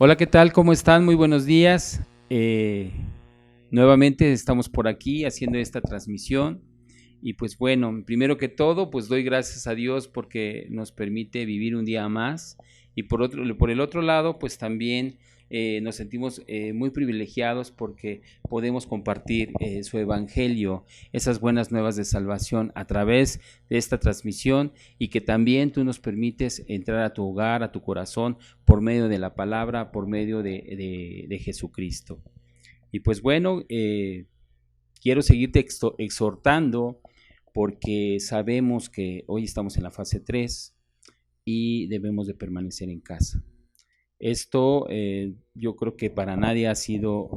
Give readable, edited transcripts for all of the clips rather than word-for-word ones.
Hola, ¿qué tal? ¿Cómo están? Muy buenos días. Nuevamente estamos por aquí haciendo esta transmisión. Y pues bueno, primero que todo, pues doy gracias a Dios porque nos permite vivir un día más. Y por el otro lado, pues también nos sentimos muy privilegiados porque podemos compartir su evangelio, esas buenas nuevas de salvación a través de esta transmisión y que también tú nos permites entrar a tu hogar, a tu corazón, por medio de la palabra, por medio de Jesucristo. Y pues bueno, quiero seguirte exhortando porque sabemos que hoy estamos en la fase 3 y debemos de permanecer en casa. Esto yo creo que para nadie ha sido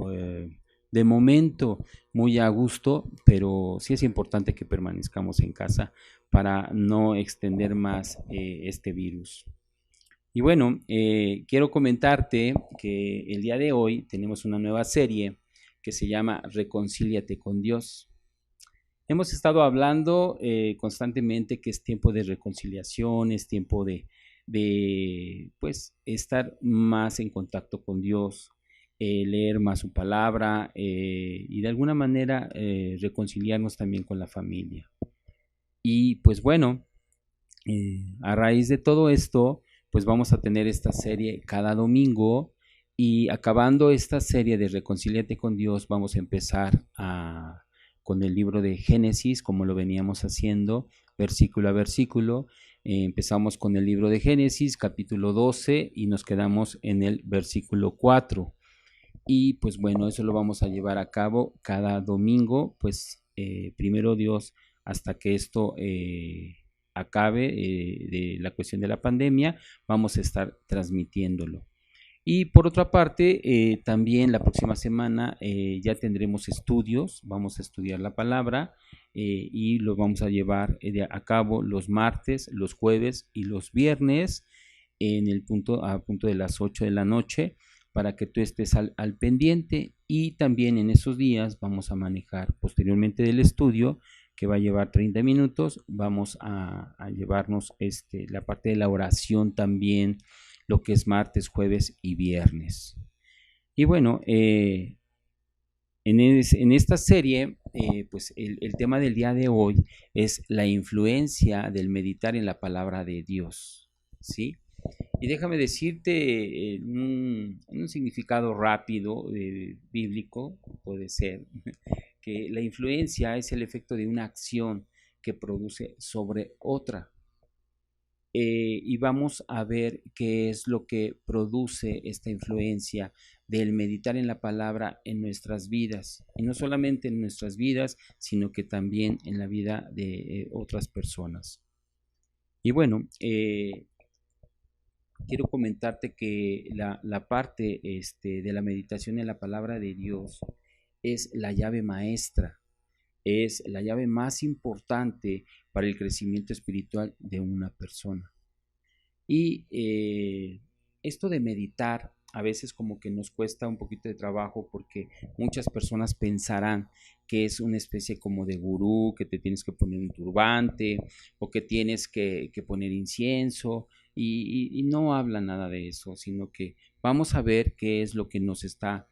de momento muy a gusto, pero sí es importante que permanezcamos en casa para no extender más este virus. Y bueno, quiero comentarte que el día de hoy tenemos una nueva serie que se llama Reconcíliate con Dios. Hemos estado hablando constantemente que es tiempo de reconciliación, es tiempo de pues estar más en contacto con Dios, leer más su palabra y de alguna manera reconciliarnos también con la familia. Y pues bueno, a raíz de todo esto, pues vamos a tener esta serie cada domingo y acabando esta serie de Reconcíliate con Dios, vamos a empezar con el libro de Génesis, como lo veníamos haciendo, versículo a versículo. Empezamos con el libro de Génesis, capítulo 12, y nos quedamos en el versículo 4. Y pues bueno, eso lo vamos a llevar a cabo cada domingo, pues primero Dios, hasta que esto acabe de la cuestión de la pandemia, vamos a estar transmitiéndolo. Y por otra parte, también la próxima semana ya tendremos estudios, vamos a estudiar la palabra y los vamos a llevar a cabo los martes, los jueves y los viernes a punto de las 8 de la noche para que tú estés al pendiente y también en esos días vamos a manejar posteriormente del estudio que va a llevar 30 minutos, vamos a llevarnos la parte de la oración también, lo que es martes, jueves y viernes. Y bueno, en esta serie, pues el tema del día de hoy es la influencia del meditar en la palabra de Dios, ¿sí? Y déjame decirte en un significado rápido, bíblico, puede ser, que la influencia es el efecto de una acción que produce sobre otra. Y vamos a ver qué es lo que produce esta influencia del meditar en la palabra en nuestras vidas. Y no solamente en nuestras vidas, sino que también en la vida de otras personas. Y bueno, quiero comentarte que la parte de la meditación en la palabra de Dios es la llave maestra, es la llave más importante para el crecimiento espiritual de una persona. Y esto de meditar a veces como que nos cuesta un poquito de trabajo porque muchas personas pensarán que es una especie como de gurú, que te tienes que poner un turbante o que tienes que poner incienso y no habla nada de eso, sino que vamos a ver qué es lo que nos está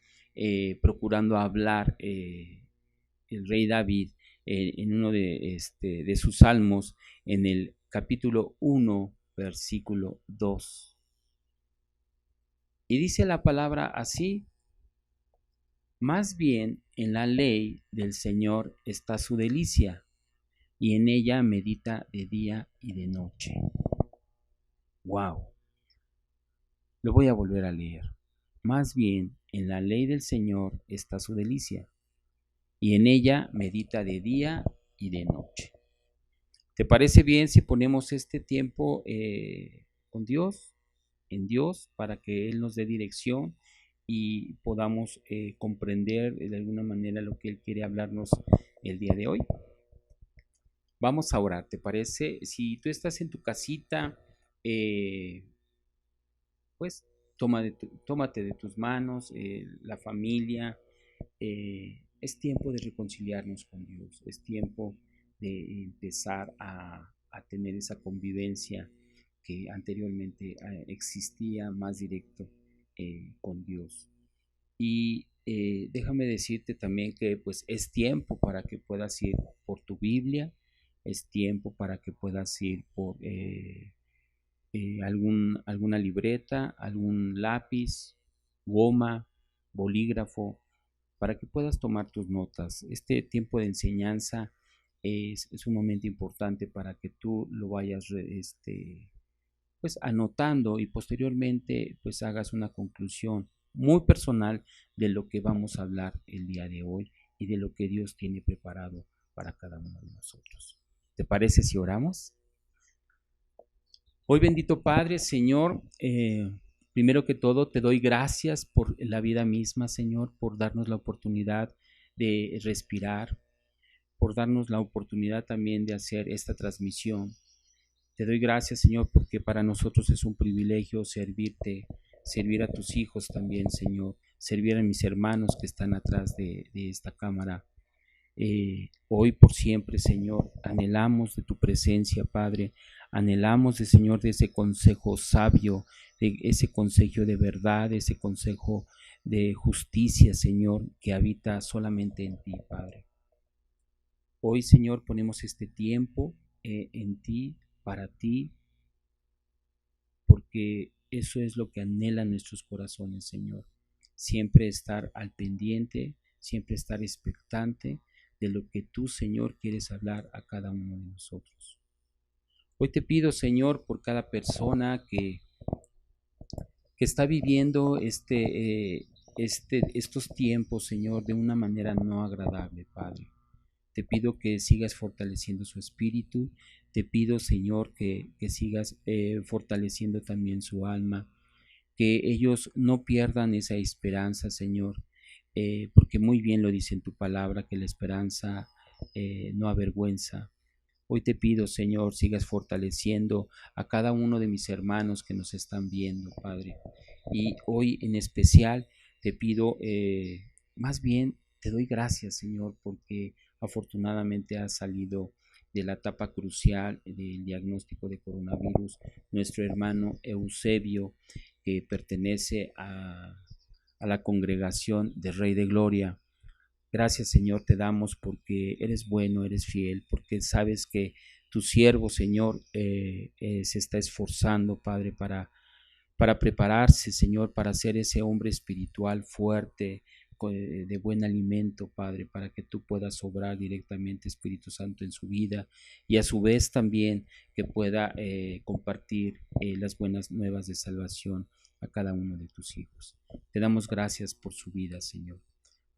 procurando hablar el rey David en uno de sus salmos en el capítulo 1 versículo 2. Y dice la palabra así: más bien en la ley del Señor está su delicia, y en ella medita de día y de noche. ¡Wow! Lo voy a volver a leer. Más bien en la ley del Señor está su delicia, y en ella medita de día y de noche. ¿Te parece bien si ponemos este tiempo con Dios, en Dios, para que Él nos dé dirección y podamos comprender de alguna manera lo que Él quiere hablarnos el día de hoy? Vamos a orar, ¿te parece? Si tú estás en tu casita, eh, pues tómate de tus manos, la familia. Es tiempo de reconciliarnos con Dios, es tiempo de empezar a tener esa convivencia que anteriormente existía más directo con Dios. Y déjame decirte también que pues es tiempo para que puedas ir por tu Biblia, es tiempo para que puedas ir por alguna libreta, algún lápiz, goma, bolígrafo, para que puedas tomar tus notas. Este tiempo de enseñanza es un momento importante para que tú lo vayas pues anotando y posteriormente pues hagas una conclusión muy personal de lo que vamos a hablar el día de hoy y de lo que Dios tiene preparado para cada uno de nosotros. ¿Te parece si oramos? Hoy, bendito Padre, Señor, primero que todo te doy gracias por la vida misma, Señor, por darnos la oportunidad de respirar, por darnos la oportunidad también de hacer esta transmisión. Te doy gracias, Señor, porque para nosotros es un privilegio servirte, servir a tus hijos también, Señor, servir a mis hermanos que están atrás de esta cámara. Hoy por siempre, Señor, anhelamos de tu presencia, Padre, anhelamos de Señor de ese consejo sabio, de ese consejo de verdad, de ese consejo de justicia, Señor, que habita solamente en ti, Padre. Hoy, Señor, ponemos este tiempo en ti, para ti, porque eso es lo que anhelan nuestros corazones, Señor. Siempre estar al pendiente, siempre estar expectante de lo que tú, Señor, quieres hablar a cada uno de nosotros. Hoy te pido, Señor, por cada persona que está viviendo estos tiempos, Señor, de una manera no agradable, Padre. Te pido que sigas fortaleciendo su espíritu. Te pido, Señor, que sigas fortaleciendo también su alma. Que ellos no pierdan esa esperanza, Señor. Porque muy bien lo dice en tu palabra, que la esperanza no avergüenza. Hoy te pido, Señor, sigas fortaleciendo a cada uno de mis hermanos que nos están viendo, Padre. Y hoy en especial te pido, más bien te doy gracias, Señor, porque afortunadamente ha salido de la etapa crucial del diagnóstico de coronavirus nuestro hermano Eusebio, que pertenece a la congregación de Rey de Gloria. Gracias, Señor, te damos porque eres bueno, eres fiel, porque sabes que tu siervo, Señor, se está esforzando, Padre, para prepararse, Señor, para ser ese hombre espiritual fuerte, de buen alimento, Padre, para que tú puedas obrar directamente, Espíritu Santo, en su vida y a su vez también que pueda compartir las buenas nuevas de salvación a cada uno de tus hijos. Te damos gracias por su vida, Señor.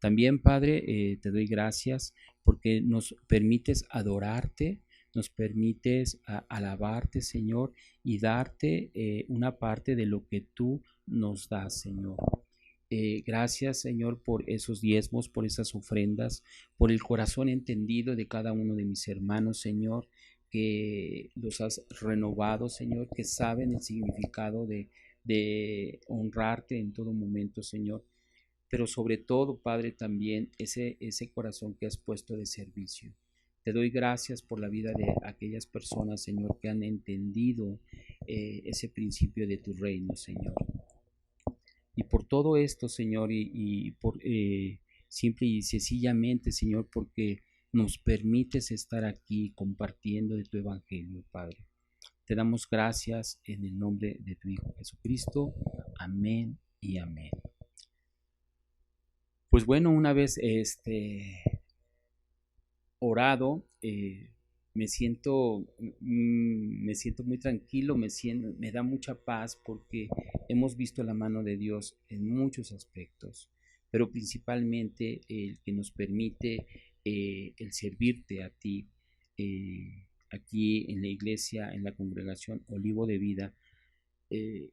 También, Padre, te doy gracias porque nos permites adorarte, nos permites alabarte, Señor, y darte una parte de lo que tú nos das, Señor. Gracias, Señor, por esos diezmos, por esas ofrendas, por el corazón entendido de cada uno de mis hermanos, Señor, que los has renovado, Señor, que saben el significado de honrarte en todo momento, Señor, pero sobre todo, Padre, también ese corazón que has puesto de servicio. Te doy gracias por la vida de aquellas personas, Señor, que han entendido ese principio de tu reino, Señor. Y por todo esto, Señor, y por simple y sencillamente, Señor, porque nos permites estar aquí compartiendo de tu evangelio, Padre. Te damos gracias en el nombre de tu Hijo Jesucristo. Amén y amén. Pues bueno, una vez orado, me siento muy tranquilo, me da mucha paz porque hemos visto la mano de Dios en muchos aspectos, pero principalmente el que nos permite el servirte a ti aquí en la iglesia, en la congregación Olivo de Vida.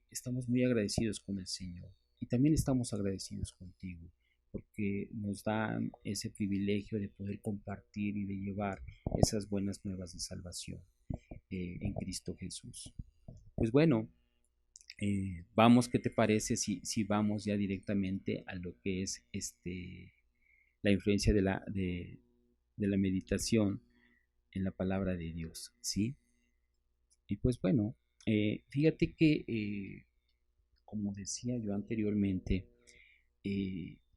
Estamos muy agradecidos con el Señor y también estamos agradecidos contigo porque nos dan ese privilegio de poder compartir y de llevar esas buenas nuevas de salvación en Cristo Jesús. Pues bueno, vamos, ¿qué te parece si vamos ya directamente a lo que es la influencia de la meditación en la palabra de Dios, ¿sí? Y pues bueno, fíjate que como decía yo anteriormente,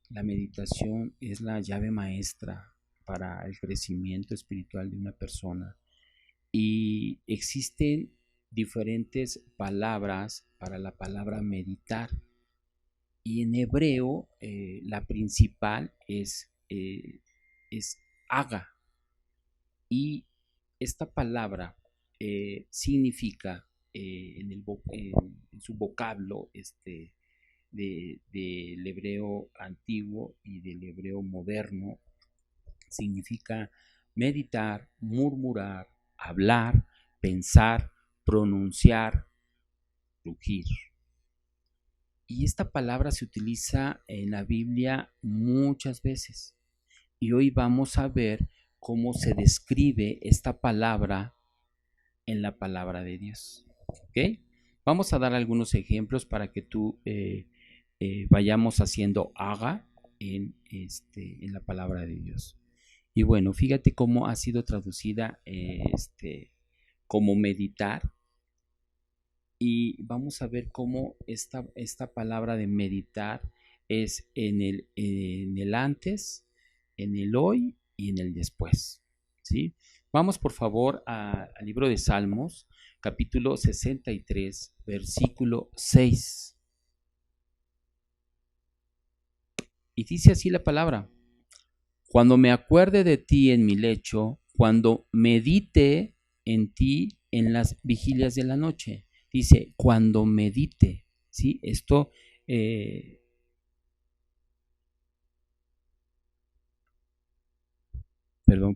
la meditación es la llave maestra para el crecimiento espiritual de una persona. Y existen diferentes palabras para la palabra meditar. Y en hebreo la principal es haga. Y esta palabra significa en su vocablo del hebreo antiguo y del hebreo moderno, significa meditar, murmurar, hablar, pensar, pronunciar, rugir. Y esta palabra se utiliza en la Biblia muchas veces. Y hoy vamos a ver cómo se describe esta palabra en la palabra de Dios. ¿Ok? Vamos a dar algunos ejemplos para que tú vayamos haciendo haga en la palabra de Dios. Y bueno, fíjate cómo ha sido traducida como meditar. Y vamos a ver cómo esta palabra de meditar es en el antes, en el hoy y en el después. ¿Sí? Vamos por favor al libro de Salmos, capítulo 63, versículo 6. Y dice así la palabra: cuando me acuerde de ti en mi lecho, cuando medite en ti en las vigilias de la noche. Dice, cuando medite, ¿sí? Esto,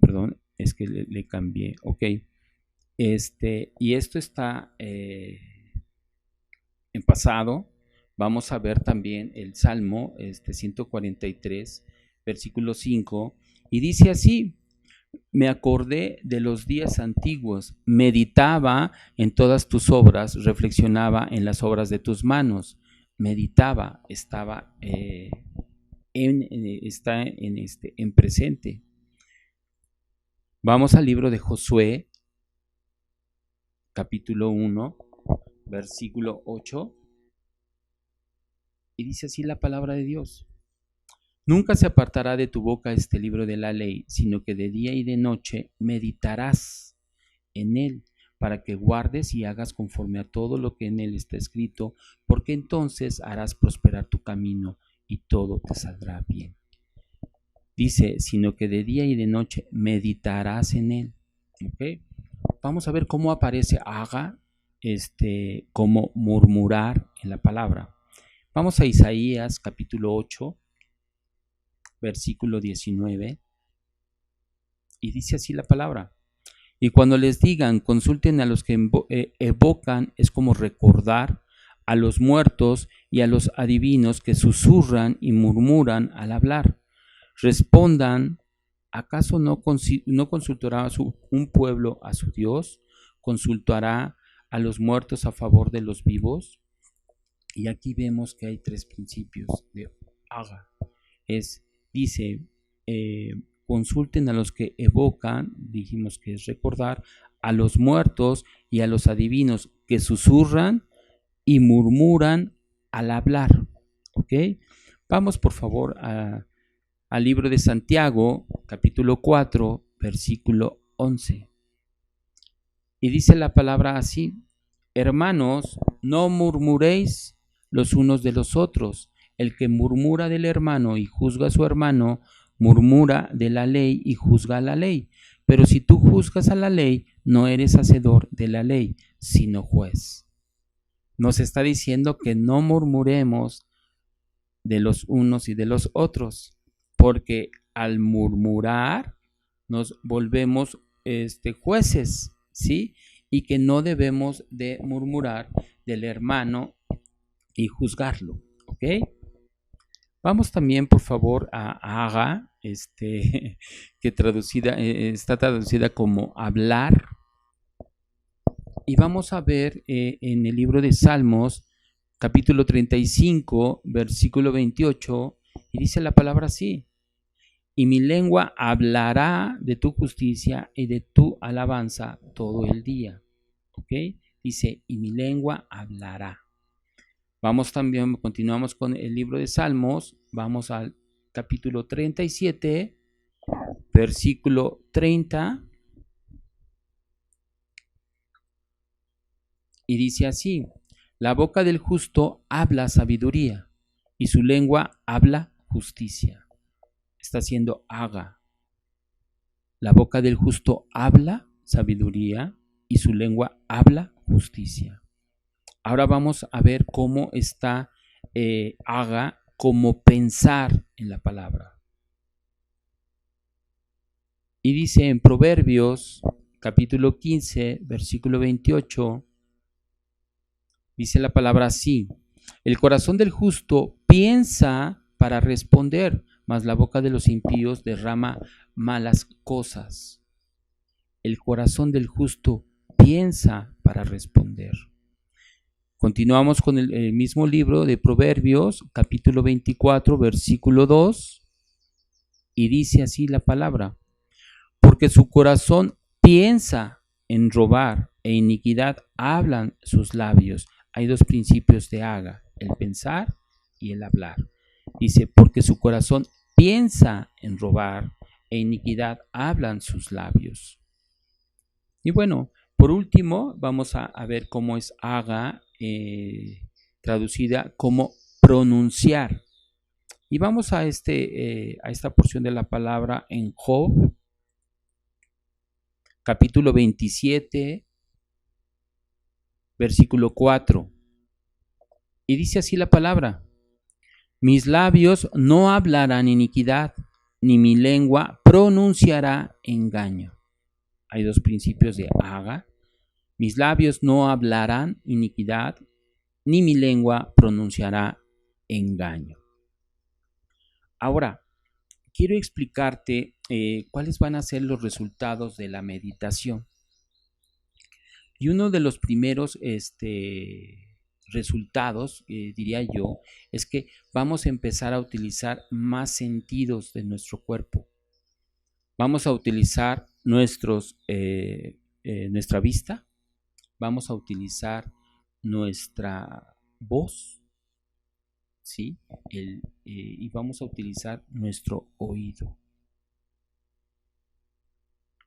perdón, es que le cambié, ok. Y esto está en pasado. Vamos a ver también el Salmo 143, versículo 5, y dice así: me acordé de los días antiguos, meditaba en todas tus obras, reflexionaba en las obras de tus manos. Meditaba, está en presente. Vamos al libro de Josué, capítulo 1, versículo 8, y dice así la palabra de Dios: nunca se apartará de tu boca este libro de la ley, sino que de día y de noche meditarás en él, para que guardes y hagas conforme a todo lo que en él está escrito, porque entonces harás prosperar tu camino y todo te saldrá bien. Dice, sino que de día y de noche meditarás en él. ¿Okay? Vamos a ver cómo aparece haga, como murmurar en la palabra. Vamos a Isaías capítulo 8, versículo 19, y dice así la palabra: y cuando les digan, consulten a los que evocan, es como recordar a los muertos y a los adivinos que susurran y murmuran al hablar. Respondan, ¿acaso no consultará un pueblo a su Dios? ¿Consultará a los muertos a favor de los vivos? Y aquí vemos que hay tres principios de haga. Dice, consulten a los que evocan, dijimos que es recordar, a los muertos y a los adivinos que susurran y murmuran al hablar. ¿Ok? Vamos por favor al libro de Santiago, capítulo 4, versículo 11. Y dice la palabra así: hermanos, no murmuréis los unos de los otros. El que murmura del hermano y juzga a su hermano, murmura de la ley y juzga a la ley. Pero si tú juzgas a la ley, no eres hacedor de la ley, sino juez. Nos está diciendo que no murmuremos de los unos y de los otros, porque al murmurar nos volvemos jueces, ¿sí? Y que no debemos de murmurar del hermano y juzgarlo, ¿ok? Vamos también, por favor, a haga, que está traducida como hablar. Y vamos a ver en el libro de Salmos, capítulo 35, versículo 28, y dice la palabra así: y mi lengua hablará de tu justicia y de tu alabanza todo el día. ¿Ok? Dice, y mi lengua hablará. Continuamos con el libro de Salmos, vamos al capítulo 37, versículo 30, y dice así: la boca del justo habla sabiduría, y su lengua habla justicia. Está haciendo haga. La boca del justo habla sabiduría, y su lengua habla justicia. Ahora vamos a ver cómo está haga como pensar en la palabra. Y dice en Proverbios capítulo 15, versículo 28, dice la palabra así: el corazón del justo piensa para responder, mas la boca de los impíos derrama malas cosas. El corazón del justo piensa para responder. Continuamos con el mismo libro de Proverbios, capítulo 24, versículo 2, y dice así la palabra: porque su corazón piensa en robar, e iniquidad hablan sus labios. Hay dos principios de haga: el pensar y el hablar. Dice, porque su corazón piensa en robar, e iniquidad hablan sus labios. Y bueno, por último, vamos a ver cómo es haga traducida como pronunciar. Y vamos a esta porción de la palabra en Job, capítulo 27, versículo 4. Y dice así la palabra: mis labios no hablarán iniquidad, ni mi lengua pronunciará engaño. Hay dos principios de haga: mis labios no hablarán iniquidad, ni mi lengua pronunciará engaño. Ahora, quiero explicarte cuáles van a ser los resultados de la meditación. Y uno de los primeros resultados, diría yo, es que vamos a empezar a utilizar más sentidos de nuestro cuerpo. Vamos a utilizar nuestra vista, vamos a utilizar nuestra voz, ¿sí? Y vamos a utilizar nuestro oído.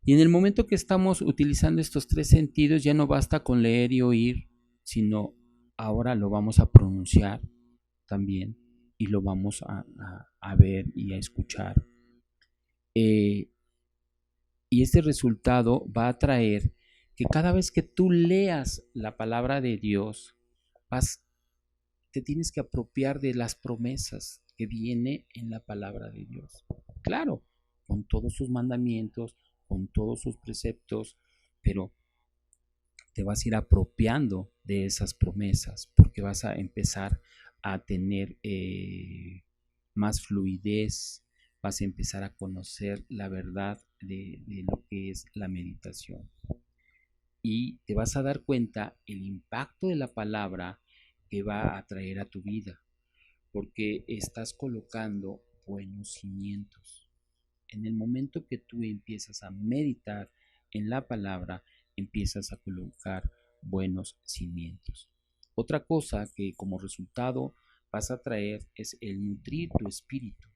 Y en el momento que estamos utilizando estos tres sentidos, ya no basta con leer y oír, sino ahora lo vamos a pronunciar también, y lo vamos a ver y a escuchar. Y este resultado va a traer que cada vez que tú leas la palabra de Dios, te tienes que apropiar de las promesas que viene en la palabra de Dios. Claro, con todos sus mandamientos, con todos sus preceptos, pero te vas a ir apropiando de esas promesas, porque vas a empezar a tener más fluidez, vas a empezar a conocer la verdad de lo que es la meditación. Y te vas a dar cuenta el impacto de la palabra que va a traer a tu vida, porque estás colocando buenos cimientos. En el momento que tú empiezas a meditar en la palabra, empiezas a colocar buenos cimientos. Otra cosa que como resultado vas a traer es el nutrir tu espíritu.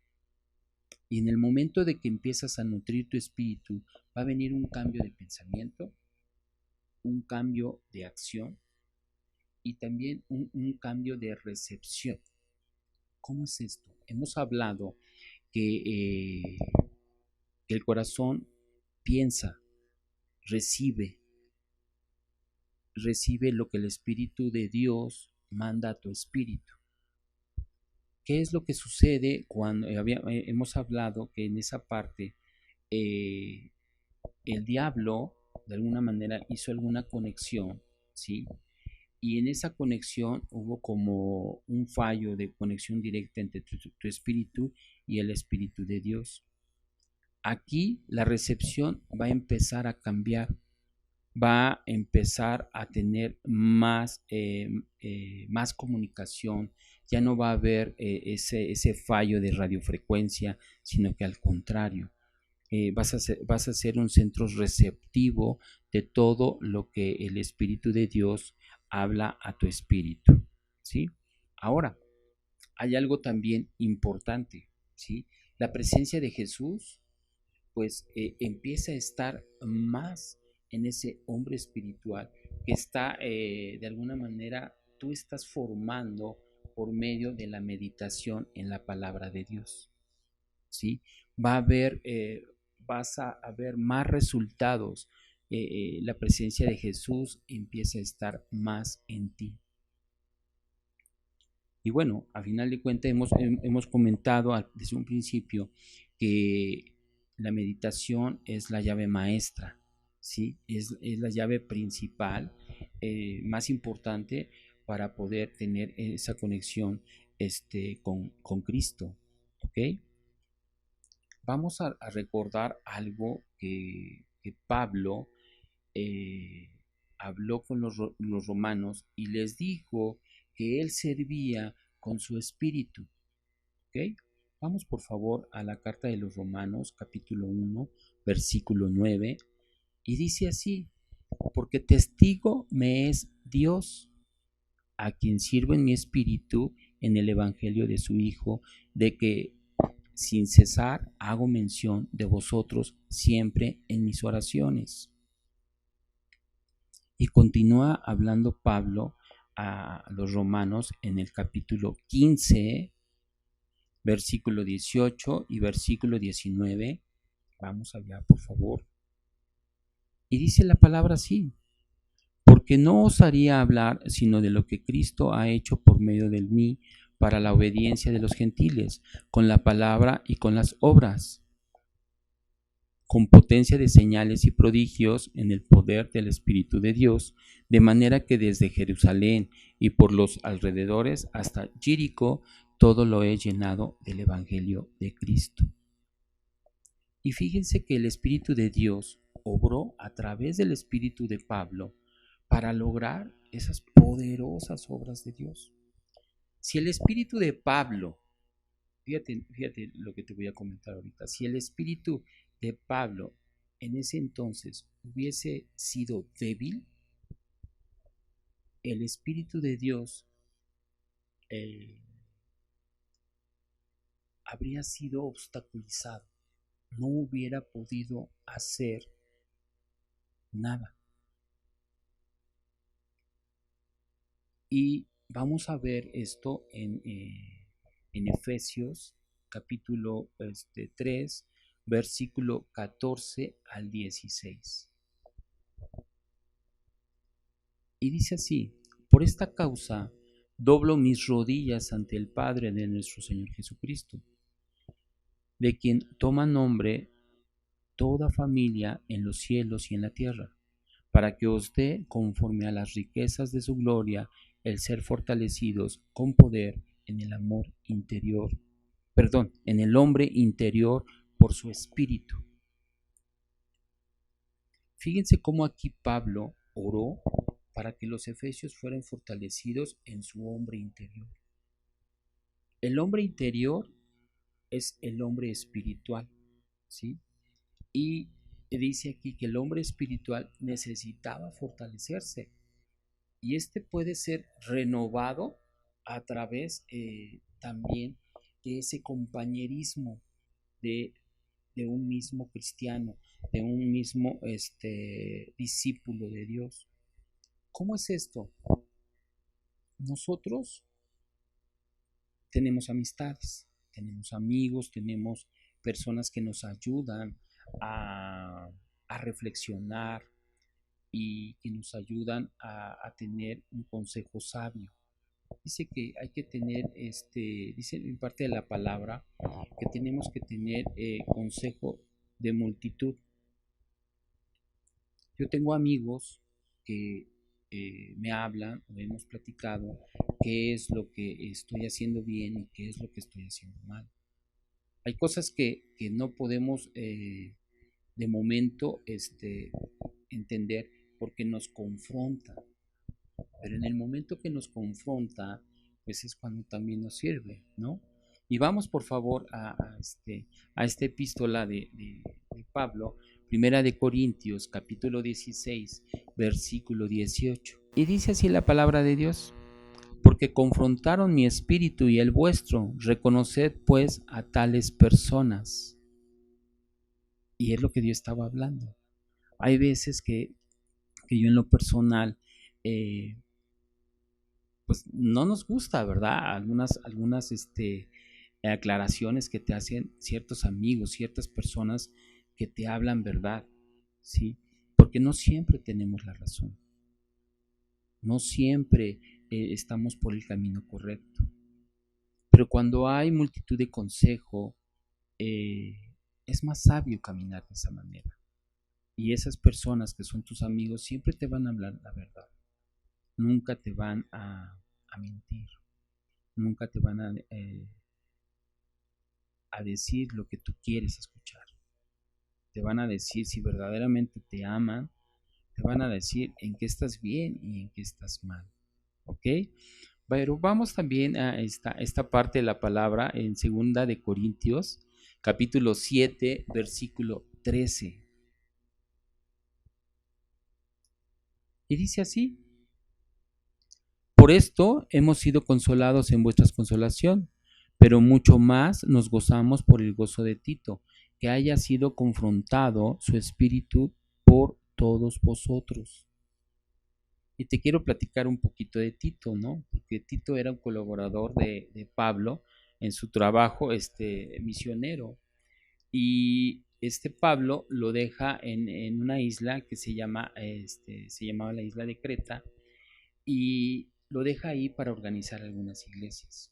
Y en el momento de que empiezas a nutrir tu espíritu, va a venir un cambio de pensamiento, un cambio de acción y también un cambio de recepción. ¿Cómo es esto? Hemos hablado que el corazón piensa, recibe lo que el Espíritu de Dios manda a tu espíritu. ¿Qué es lo que sucede cuando hemos hablado que en esa parte el diablo de alguna manera hizo alguna conexión, ¿sí? Y en esa conexión hubo como un fallo de conexión directa entre tu espíritu y el Espíritu de Dios. Aquí la recepción va a empezar a cambiar, va a empezar a tener más comunicación. Ya no va a haber ese fallo de radiofrecuencia, sino que al contrario, vas a ser un centro receptivo de todo lo que el Espíritu de Dios habla a tu espíritu, ¿sí? Ahora, hay algo también importante, ¿sí? La presencia de Jesús, pues empieza a estar más en ese hombre espiritual que está, de alguna manera, tú estás formando por medio de la meditación en la palabra de Dios, ¿sí? Va a haber, vas a ver más resultados. La presencia de Jesús empieza a estar más en ti. Y bueno, a final de cuentas hemos comentado desde un principio que la meditación es la llave maestra, ¿sí? Es la llave principal, más importante para poder tener esa conexión con Cristo, ¿ok? Vamos a recordar algo que Pablo habló con los romanos y les dijo que él servía con su espíritu. ¿Ok? Vamos por favor a la carta de los Romanos, capítulo 1, versículo 9, y dice así: porque testigo me es Dios, a quien sirvo en mi espíritu en el evangelio de su Hijo, de que sin cesar hago mención de vosotros siempre en mis oraciones. Y continúa hablando Pablo a los romanos en el capítulo 15, versículo 18 y versículo 19. Vamos allá, por favor. Y dice la palabra así: porque no osaría hablar sino de lo que Cristo ha hecho por medio de mí para la obediencia de los gentiles, con la palabra y con las obras, con potencia de señales y prodigios en el poder del Espíritu de Dios, de manera que desde Jerusalén y por los alrededores hasta Jericó, todo lo he llenado del Evangelio de Cristo. Y fíjense que el Espíritu de Dios obró a través del Espíritu de Pablo para lograr esas poderosas obras de Dios. Si el Espíritu de Pablo, fíjate lo que te voy a comentar ahorita, si el Espíritu de Pablo en ese entonces hubiese sido débil, el Espíritu de Dios habría sido obstaculizado, no hubiera podido hacer nada. Y vamos a ver esto en Efesios capítulo 3, versículo 14 al 16. Y dice así: por esta causa doblo mis rodillas ante el Padre de nuestro Señor Jesucristo, de quien toma nombre toda familia en los cielos y en la tierra, para que os dé, conforme a las riquezas de su gloria, el ser fortalecidos con poder en el amor interior, en el hombre interior por su espíritu. Fíjense cómo aquí Pablo oró para que los efesios fueran fortalecidos en su hombre interior. El hombre interior es el hombre espiritual, ¿sí? Y dice aquí que el hombre espiritual necesitaba fortalecerse, y puede ser renovado a través también de ese compañerismo de un mismo cristiano, de un mismo discípulo de Dios. ¿Cómo es esto? Nosotros tenemos amistades, tenemos amigos, tenemos personas que nos ayudan a reflexionar y que nos ayudan a tener un consejo sabio. Dice que hay que tener, dice en parte de la palabra, que tenemos que tener consejo de multitud. Yo tengo amigos que me hablan o hemos platicado qué es lo que estoy haciendo bien y qué es lo que estoy haciendo mal. Hay cosas que no podemos de momento entender porque nos confronta, pero en el momento que nos confronta, pues es cuando también nos sirve, ¿no? Y vamos por favor a esta epístola de Pablo, Primera de Corintios, capítulo 16, versículo 18. Y dice así la palabra de Dios: porque confrontaron mi espíritu y el vuestro. Reconoced pues a tales personas. Y es lo que Dios estaba hablando. Hay veces que yo en lo personal, pues no nos gusta, ¿verdad? Algunas aclaraciones que te hacen ciertos amigos, ciertas personas que te hablan verdad, ¿sí? Porque no siempre tenemos la razón. No siempre estamos por el camino correcto. Pero cuando hay multitud de consejo, es más sabio caminar de esa manera. Y esas personas que son tus amigos siempre te van a hablar la verdad. Nunca te van a mentir. Nunca te van a decir lo que tú quieres escuchar. Te van a decir si verdaderamente te aman. Te van a decir en qué estás bien y en qué estás mal. ¿Ok? Pero vamos también a esta parte de la palabra en 2 de Corintios, capítulo 7, versículo 13. Y dice así: por esto hemos sido consolados en vuestra consolación, pero mucho más nos gozamos por el gozo de Tito, que haya sido confrontado su espíritu por todos vosotros. Y te quiero platicar un poquito de Tito, ¿no? Porque Tito era un colaborador de Pablo en su trabajo misionero. Y Pablo lo deja en una isla que se llamaba la isla de Creta, y lo deja ahí para organizar algunas iglesias.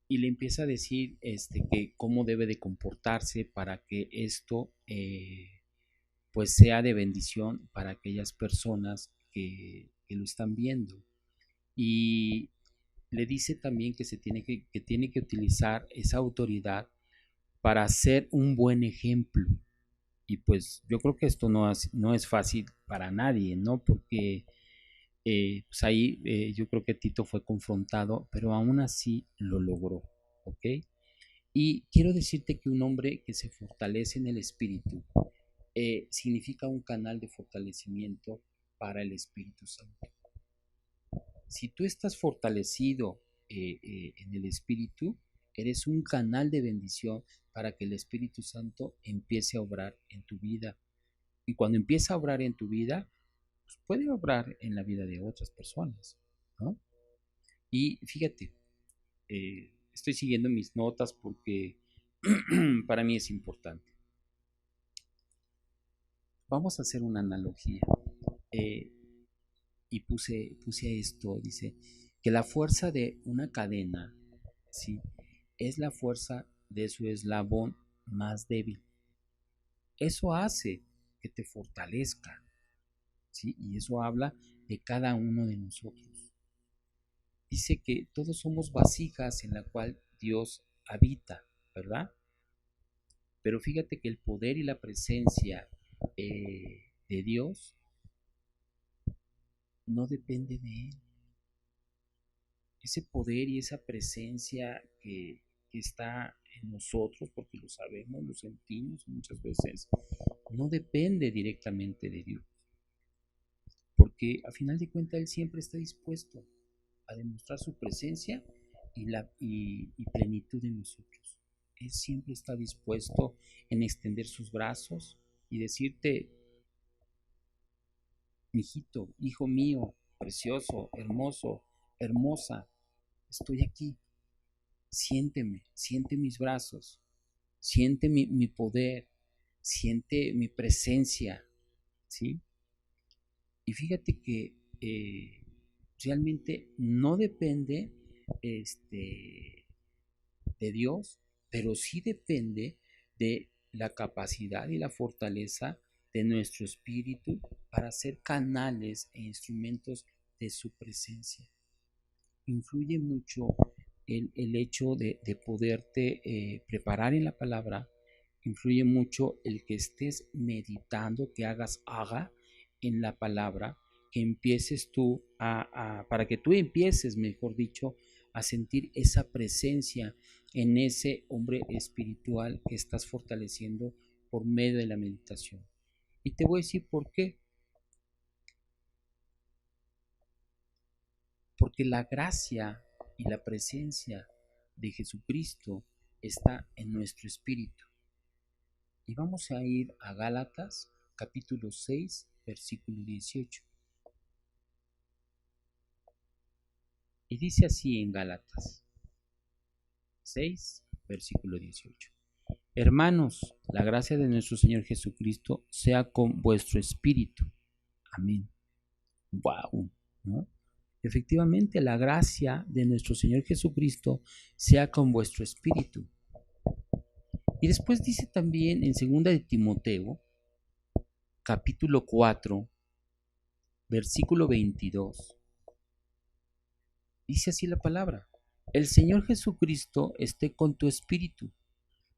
Y le empieza a decir que cómo debe de comportarse para que esto pues sea de bendición para aquellas personas que lo están viendo. Y le dice también que tiene que utilizar esa autoridad para ser un buen ejemplo. Y pues yo creo que esto no es fácil para nadie, ¿no? Porque pues ahí yo creo que Tito fue confrontado, pero aún así lo logró, ¿ok? Y quiero decirte que un hombre que se fortalece en el espíritu significa un canal de fortalecimiento para el Espíritu Santo. Si tú estás fortalecido en el Espíritu, eres un canal de bendición para que el Espíritu Santo empiece a obrar en tu vida. Y cuando empieza a obrar en tu vida, pues puede obrar en la vida de otras personas, ¿no? Y fíjate, estoy siguiendo mis notas porque para mí es importante. Vamos a hacer una analogía. Y puse esto, dice, que la fuerza de una cadena, ¿sí?, es la fuerza de su eslabón más débil. Eso hace que te fortalezca, ¿sí? Y eso habla de cada uno de nosotros. Dice que todos somos vasijas en la cual Dios habita, ¿verdad? Pero fíjate que el poder y la presencia de Dios no depende de Él. Ese poder y esa presencia que está en nosotros, porque lo sabemos, lo sentimos muchas veces, no depende directamente de Dios. Porque a final de cuentas Él siempre está dispuesto a demostrar su presencia y plenitud en nosotros. Él siempre está dispuesto en extender sus brazos y decirte: mijito, hijo mío, precioso, hermoso, hermosa, estoy aquí. Siénteme, siente mis brazos, siente mi poder, siente mi presencia, ¿sí? Y fíjate que realmente no depende de Dios, pero sí depende de la capacidad y la fortaleza de nuestro espíritu para ser canales e instrumentos de su presencia. Influye mucho el hecho de poderte preparar en la palabra. Influye mucho el que estés meditando, que haga en la palabra, que empieces tú para que tú empieces, mejor dicho, a sentir esa presencia en ese hombre espiritual que estás fortaleciendo por medio de la meditación. Y te voy a decir por qué. porque la gracia y la presencia de Jesucristo está en nuestro espíritu. Y vamos a ir a Gálatas, capítulo 6, versículo 18. Y dice así en Gálatas 6, versículo 18. Hermanos, la gracia de nuestro Señor Jesucristo sea con vuestro espíritu. Amén. Wow, ¿no? Efectivamente, la gracia de nuestro Señor Jesucristo sea con vuestro espíritu. Y después dice también en 2 de Timoteo, capítulo 4, versículo 22. Dice así la palabra: el Señor Jesucristo esté con tu espíritu.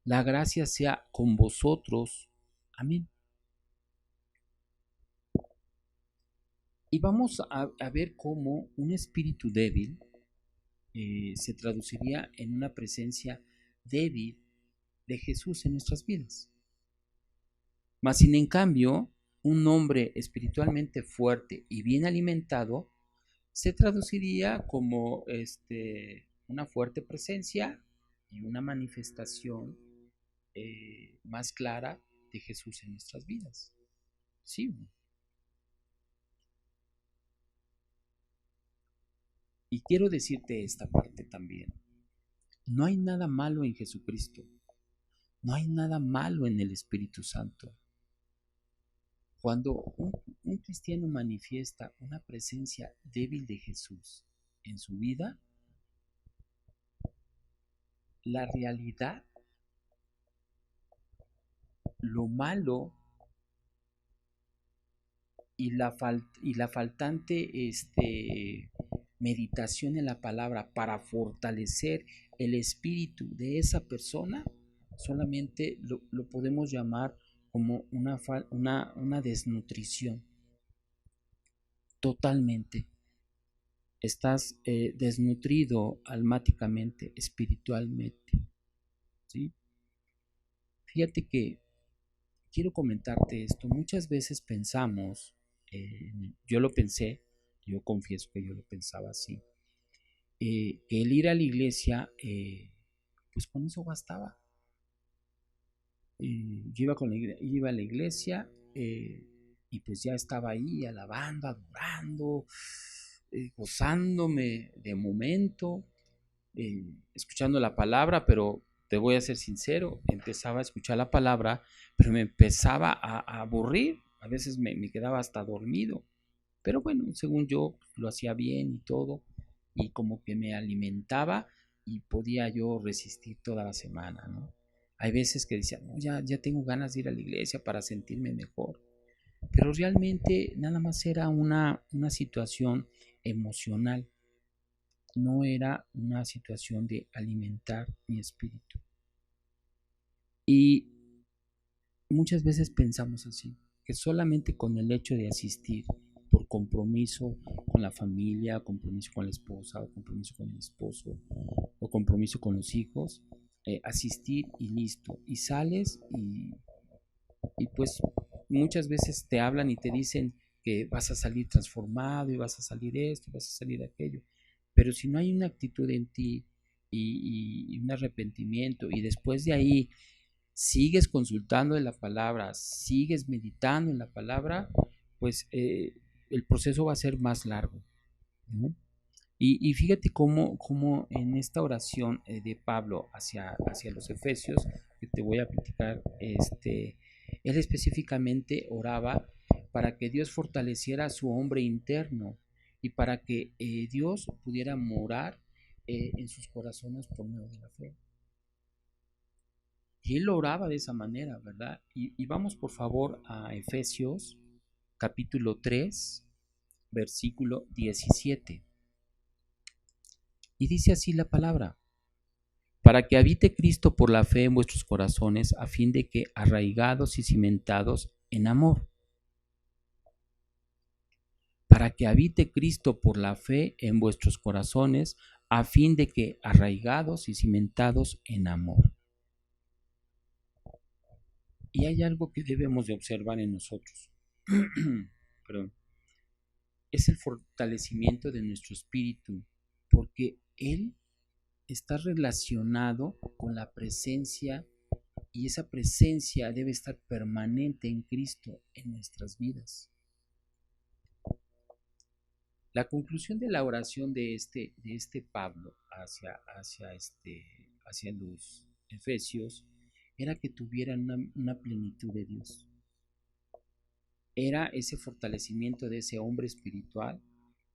La gracia sea con vosotros. Amén. Y vamos a ver cómo un espíritu débil se traduciría en una presencia débil de Jesús en nuestras vidas. Mas sin en cambio, un hombre espiritualmente fuerte y bien alimentado se traduciría como una fuerte presencia y una manifestación más clara de Jesús en nuestras vidas. Sí. Y quiero decirte esta parte también. No hay nada malo en Jesucristo. No hay nada malo en el Espíritu Santo. Cuando un cristiano manifiesta una presencia débil de Jesús en su vida, la realidad, lo malo y la faltante meditación en la palabra para fortalecer el espíritu de esa persona, solamente lo podemos llamar como una desnutrición. Totalmente. Estás desnutrido almáticamente, espiritualmente. ¿Sí? Fíjate que quiero comentarte esto. Muchas veces pensamos, yo lo pensé, yo confieso que yo lo pensaba así, que el ir a la iglesia, pues con eso bastaba. Yo iba a la iglesia y pues ya estaba ahí alabando, adorando, gozándome de momento, escuchando la palabra, pero te voy a ser sincero, empezaba a escuchar la palabra, pero me empezaba a aburrir, a veces me quedaba hasta dormido, pero bueno, según yo lo hacía bien y todo, y como que me alimentaba y podía yo resistir toda la semana, ¿no? Hay veces que decía, no, ya tengo ganas de ir a la iglesia para sentirme mejor, pero realmente nada más era una situación emocional, no era una situación de alimentar mi espíritu. Y muchas veces pensamos así, que solamente con el hecho de asistir por compromiso con la familia, compromiso con la esposa, o compromiso con el esposo, o compromiso con los hijos, asistir y listo. Y sales y pues muchas veces te hablan y te dicen que vas a salir transformado y vas a salir esto, vas a salir aquello. Pero si no hay una actitud en ti y un arrepentimiento y después de ahí sigues consultando en la palabra, sigues meditando en la palabra, pues el proceso va a ser más largo, ¿no? Y fíjate cómo en esta oración de Pablo hacia los Efesios, que te voy a platicar, él específicamente oraba para que Dios fortaleciera a su hombre interno y para que Dios pudiera morar en sus corazones por medio de la fe. Y él oraba de esa manera, ¿verdad? Y vamos por favor a Efesios capítulo 3, versículo 17. Y dice así la palabra: para que habite Cristo por la fe en vuestros corazones, a fin de que, arraigados y cimentados en amor. Para que habite Cristo por la fe en vuestros corazones, a fin de que, arraigados y cimentados en amor. Y hay algo que debemos de observar en nosotros. Perdón. Es el fortalecimiento de nuestro espíritu porque Él está relacionado con la presencia y esa presencia debe estar permanente en Cristo en nuestras vidas. La conclusión de la oración de este Pablo hacia los Efesios era que tuvieran una plenitud de Dios. Era ese fortalecimiento de ese hombre espiritual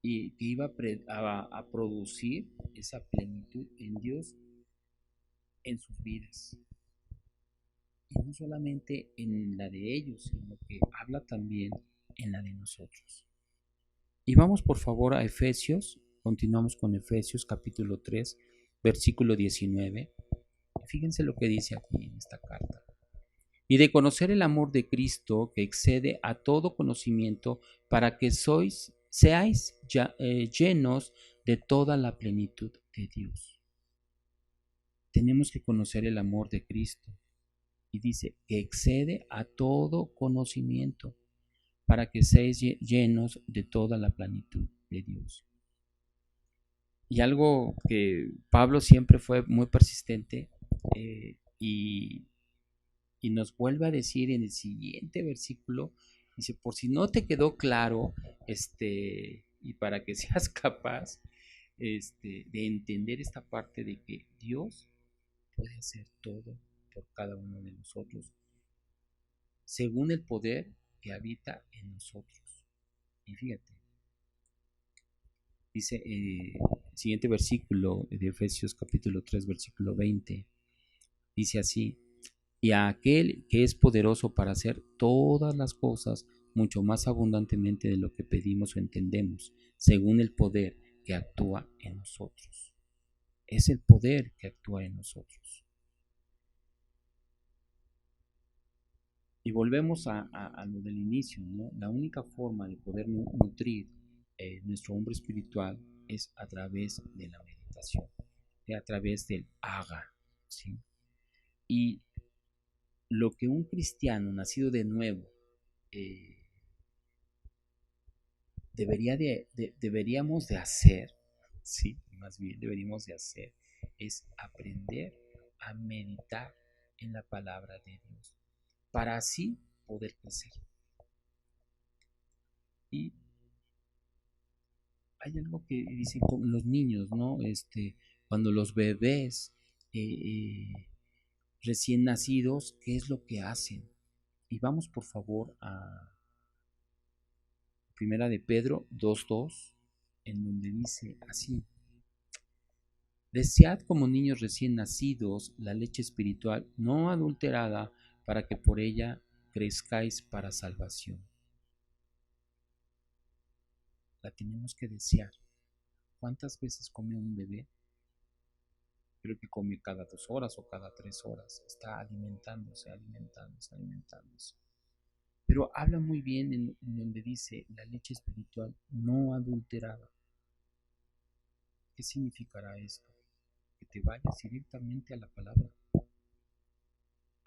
y que iba a producir esa plenitud en Dios en sus vidas. Y no solamente en la de ellos, sino que habla también en la de nosotros. Y vamos por favor a Efesios, continuamos con Efesios capítulo 3, versículo 19. Fíjense lo que dice aquí en esta carta. Y de conocer el amor de Cristo que excede a todo conocimiento, para que seáis llenos de toda la plenitud de Dios. Tenemos que conocer el amor de Cristo. Y dice que excede a todo conocimiento, para que seáis llenos de toda la plenitud de Dios. Y algo que Pablo siempre fue muy persistente y nos vuelve a decir en el siguiente versículo, dice, por si no te quedó claro, y para que seas capaz de entender esta parte de que Dios puede hacer todo por cada uno de nosotros, según el poder que habita en nosotros. Y fíjate, dice el siguiente versículo de Efesios capítulo 3, versículo 20, dice así, y a aquel que es poderoso para hacer todas las cosas mucho más abundantemente de lo que pedimos o entendemos, según el poder que actúa en nosotros. Es el poder que actúa en nosotros. Y volvemos a lo del inicio, ¿no? La única forma de poder nutrir nuestro hombre espiritual es a través de la meditación, a través del haga, ¿sí? Y lo que un cristiano nacido de nuevo deberíamos de hacer, sí, más bien deberíamos de hacer, es aprender a meditar en la palabra de Dios, para así poder crecer. Y hay algo que dicen con los niños, ¿no? Cuando los bebés recién nacidos, ¿qué es lo que hacen? Y vamos por favor a Primera de Pedro 2:2, en donde dice así: desead como niños recién nacidos la leche espiritual no adulterada, para que por ella crezcáis para salvación. La tenemos que desear. ¿Cuántas veces come un bebé? Creo que come cada 2 horas o cada 3 horas. Está alimentándose. Pero habla muy bien en donde dice la leche espiritual no adulterada. ¿Qué significará esto? Que te vayas directamente a la palabra.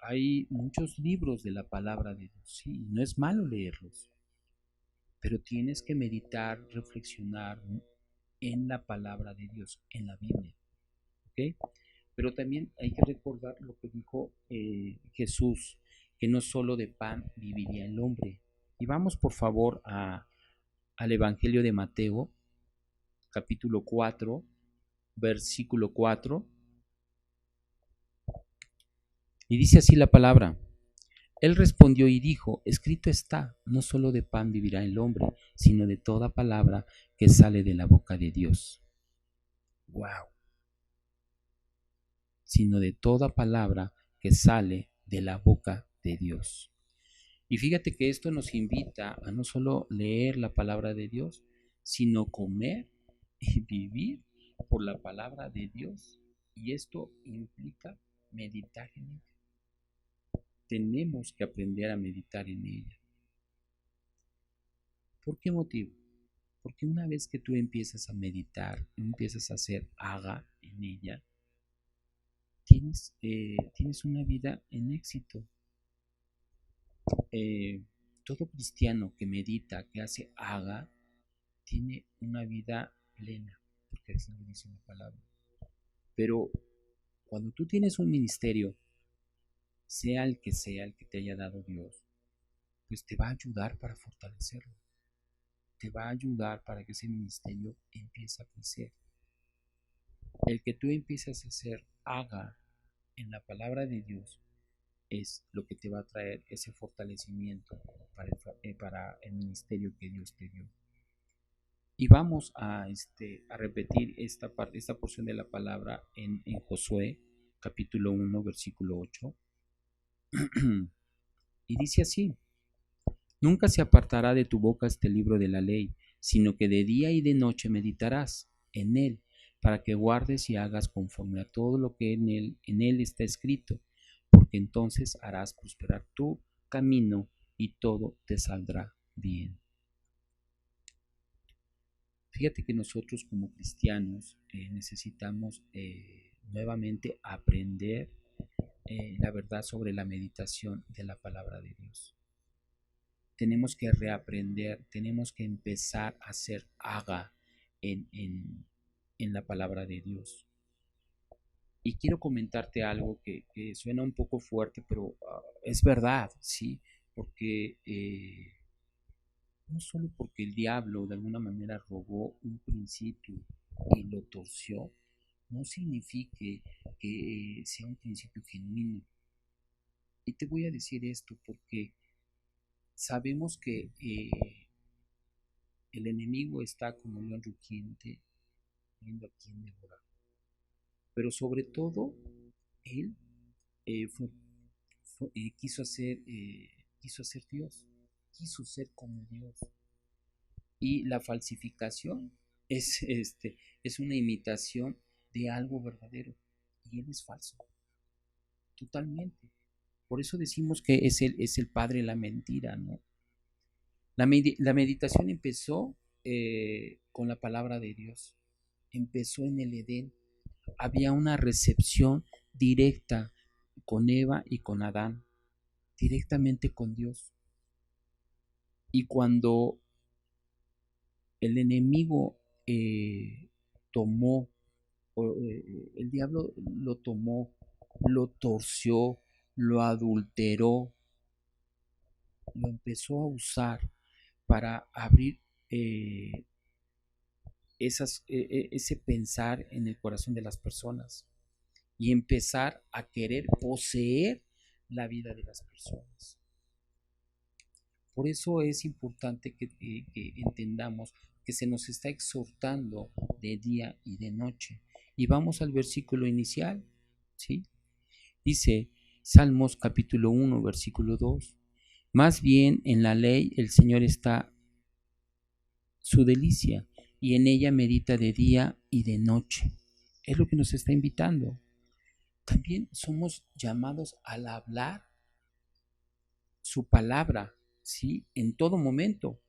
Hay muchos libros de la palabra de Dios, sí, no es malo leerlos, pero tienes que meditar, reflexionar en la palabra de Dios, en la Biblia, ¿ok? Pero también hay que recordar lo que dijo Jesús, que no solo de pan viviría el hombre. Y vamos por favor al Evangelio de Mateo, capítulo 4, versículo 4. Y dice así la palabra: él respondió y dijo, escrito está, no solo de pan vivirá el hombre, sino de toda palabra que sale de la boca de Dios. ¡Wow! Sino de toda palabra que sale de la boca de Dios. Y fíjate que esto nos invita a no solo leer la palabra de Dios, sino comer y vivir por la palabra de Dios. Y esto implica meditar en ella. Tenemos que aprender a meditar en ella. ¿Por qué motivo? Porque una vez que tú empiezas a meditar, empiezas a hacer haga en ella, tienes una vida en éxito. Todo cristiano que medita, que hace haga, tiene una vida plena. porque así lo dice la palabra. Pero cuando tú tienes un ministerio, sea el que te haya dado Dios, pues te va a ayudar para fortalecerlo. Te va a ayudar para que ese ministerio empiece a crecer. El que tú empieces a hacer, haga en la palabra de Dios, es lo que te va a traer ese fortalecimiento para el ministerio que Dios te dio. Y vamos a repetir esta porción de la palabra en Josué, capítulo 1, versículo 8. Y dice así: nunca se apartará de tu boca este libro de la ley, sino que de día y de noche meditarás en él, para que guardes y hagas conforme a todo lo que en él está escrito, porque entonces harás prosperar tu camino y todo te saldrá bien. Fíjate que nosotros como cristianos necesitamos nuevamente aprender la verdad sobre la meditación de la palabra de Dios. Tenemos que reaprender, tenemos que empezar a hacer haga en la palabra de Dios. Y quiero comentarte algo que suena un poco fuerte, pero es verdad, ¿sí? Porque no solo porque el diablo de alguna manera robó un principio y lo torció, no significa que sea un principio genuino. Y te voy a decir esto porque sabemos que el enemigo está como león rugiente, viendo a quién devorar. Pero sobre todo, él quiso ser Dios, quiso ser como Dios. Y la falsificación es una imitación de algo verdadero. Y él es falso, totalmente. Por eso decimos que es el padre de la mentira, ¿no? La meditación empezó con la palabra de Dios. Empezó en el Edén. Había una recepción directa con Eva y con Adán, directamente con Dios. Y cuando el enemigo tomó, el diablo lo tomó, lo torció, lo adulteró, lo empezó a usar para abrir ese pensar en el corazón de las personas y empezar a querer poseer la vida de las personas. Por eso es importante que entendamos que se nos está exhortando de día y de noche. Y vamos al versículo inicial, ¿sí? Dice Salmos capítulo 1, versículo 2. Más bien en la ley el Señor está su delicia, y en ella medita de día y de noche. Es lo que nos está invitando. También somos llamados al hablar su palabra, ¿sí? En todo momento.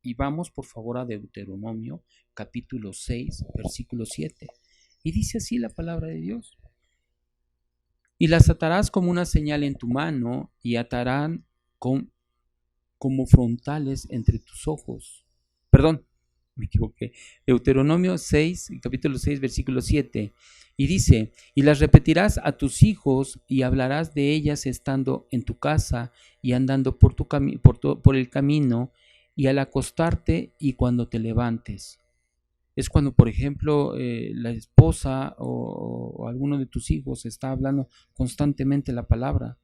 Y vamos por favor a Deuteronomio capítulo 6, versículo 7. Y dice así la palabra de Dios: y las atarás como una señal en tu mano, y atarán como frontales entre tus ojos. Perdón, me equivoqué. Deuteronomio 6, capítulo 6, versículo 7. Y dice: y las repetirás a tus hijos, y hablarás de ellas estando en tu casa, y andando por el camino, y al acostarte, y cuando te levantes. Es cuando, por ejemplo, la esposa o alguno de tus hijos está hablando constantemente la palabra.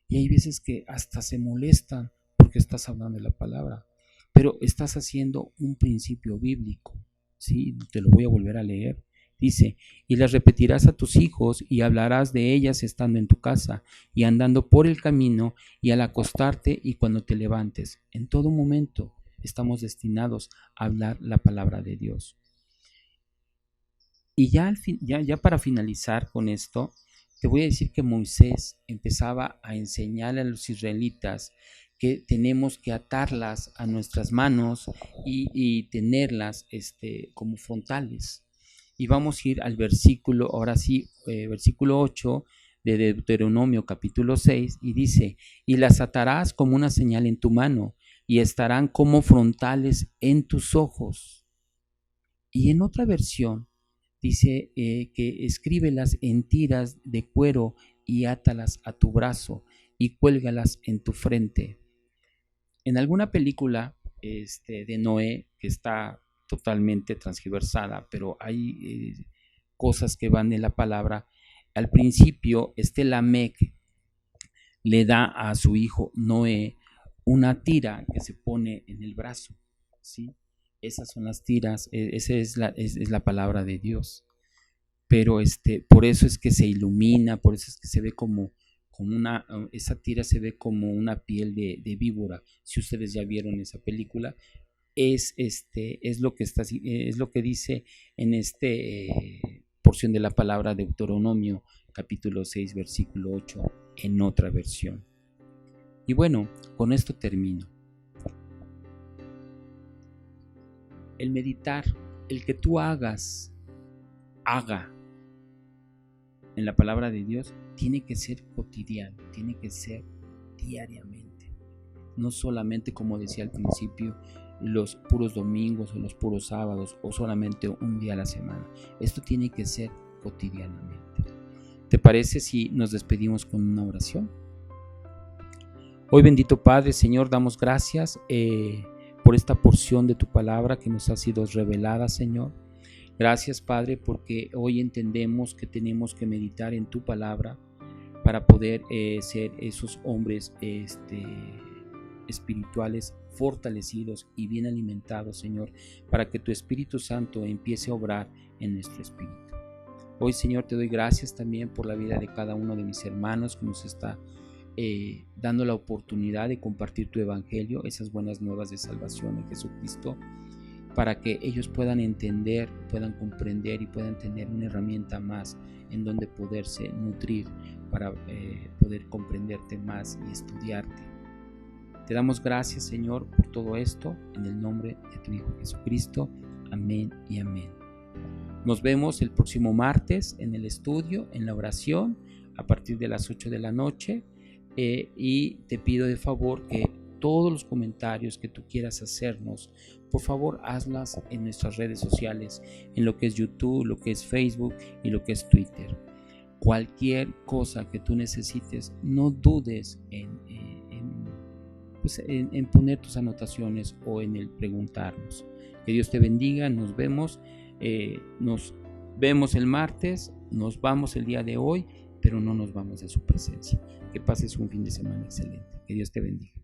Y hay veces que hasta se molestan porque estás hablando de la palabra. Pero estás haciendo un principio bíblico, ¿sí? Te lo voy a volver a leer. Dice: y las repetirás a tus hijos, y hablarás de ellas estando en tu casa, y andando por el camino, y al acostarte, y cuando te levantes. En todo momento estamos destinados a hablar la palabra de Dios. Y ya para finalizar con esto, te voy a decir que Moisés empezaba a enseñar a los israelitas que tenemos que atarlas a nuestras manos y tenerlas como frontales. Y vamos a ir al versículo, ahora sí, versículo 8 de Deuteronomio capítulo 6, y dice: y las atarás como una señal en tu mano, y estarán como frontales en tus ojos. Y en otra versión dice que escríbelas en tiras de cuero y átalas a tu brazo y cuélgalas en tu frente. En alguna película de Noé, que está totalmente transgiversada, pero hay cosas que van en la palabra, al principio Lamec le da a su hijo Noé una tira que se pone en el brazo, ¿sí? Esas son las tiras, esa es la palabra de Dios. Pero por eso es que se ilumina, por eso es que se ve como esa tira se ve como una piel de víbora. Si ustedes ya vieron esa película, es lo que dice en porción de la palabra de Deuteronomio, capítulo 6, versículo 8, en otra versión. Y bueno, con esto termino. El meditar, el que tú haga en la palabra de Dios, tiene que ser cotidiano, tiene que ser diariamente. No solamente, como decía al principio, los puros domingos o los puros sábados o solamente un día a la semana. Esto tiene que ser cotidianamente. ¿Te parece si nos despedimos con una oración? Hoy, bendito Padre, Señor, damos gracias por esta porción de tu palabra que nos ha sido revelada, Señor. Gracias, Padre, porque hoy entendemos que tenemos que meditar en tu palabra para poder ser esos hombres espirituales fortalecidos y bien alimentados, Señor, para que tu Espíritu Santo empiece a obrar en nuestro espíritu. Hoy, Señor, te doy gracias también por la vida de cada uno de mis hermanos que nos está dando la oportunidad de compartir tu evangelio, esas buenas nuevas de salvación en Jesucristo, para que ellos puedan entender, puedan comprender y puedan tener una herramienta más en donde poderse nutrir para poder comprenderte más y estudiarte. Te damos gracias, Señor, por todo esto, en el nombre de tu Hijo Jesucristo. Amén y amén. Nos vemos el próximo martes en el estudio, en la oración, a partir de las 8 de la noche. Y te pido de favor que todos los comentarios que tú quieras hacernos, por favor hazlas en nuestras redes sociales, en lo que es YouTube, lo que es Facebook y lo que es Twitter. Cualquier cosa que tú necesites, no dudes en poner tus anotaciones o en el preguntarnos. Que Dios te bendiga, nos vemos el martes, nos vamos el día de hoy, pero no nos vamos de su presencia. Que pases un fin de semana excelente. Que Dios te bendiga.